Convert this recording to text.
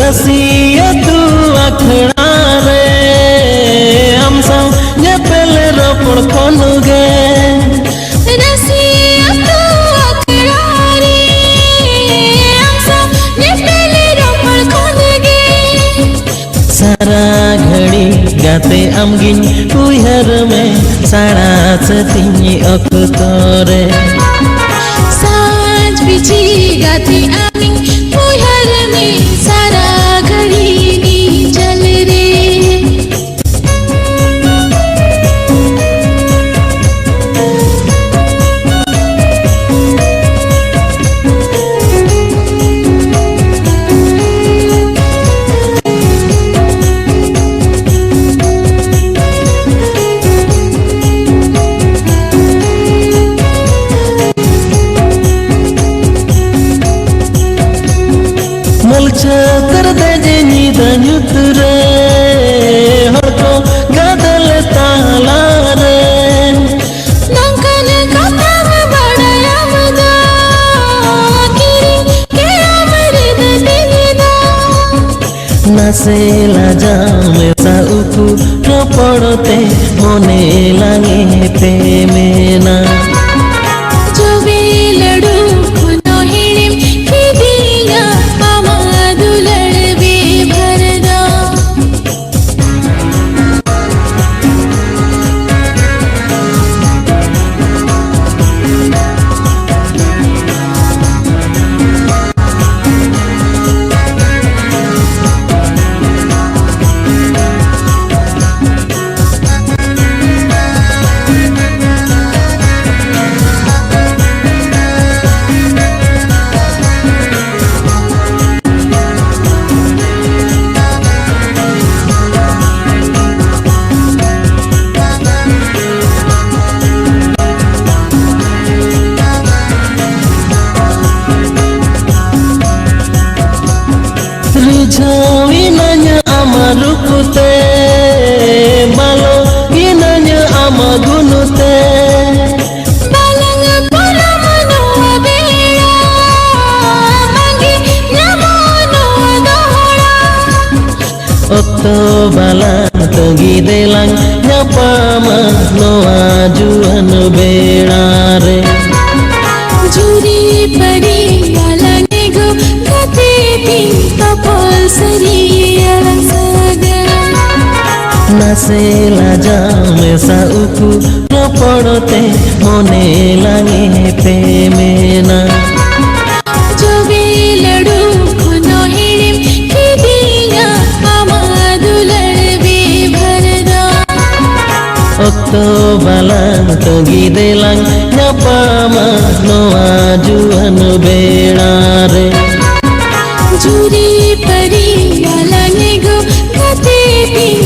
रसिया तू अखड़ा रे हम साव ñepel ropor konuge रसिया तू अखड़ा रे हम साव ñepel ropor konuge सारा घड़ी गाते आमगिन उयहर में साड़ा सतिनी अक्तरे साँझ बिछी गाते आमिन उयहर में सारा घड़ी नी चल रे मुलचा कर दे जे नीदा रे हर को गदल ताला रे नंकन कथा में बड़ा मदा किरी के अमृत दिदा नासेला जामे सा उकु न पड़ते मोने लागे पे मेना जो भी लड़ू खुनो हिड़िम की दिया आमादु लड़बे भरदा Rijawi nanya ama rupute Malo ginanya ama gunute balang pura manua bela mangi namono dohora Otto balang togi delang Nyapama noa juan belare जुरी परी अलग गो गते तीन तपल सरी अलग सगर नासेला जामे सा उकु न पड़ते मोने लागे पे मेना जो भी लड़ू खुनो हिड़िम की दिया आमादु लड़बे भरदा Otto balang togi delang Nyapama noa juan belare जुरी परी अलग गो गते तीन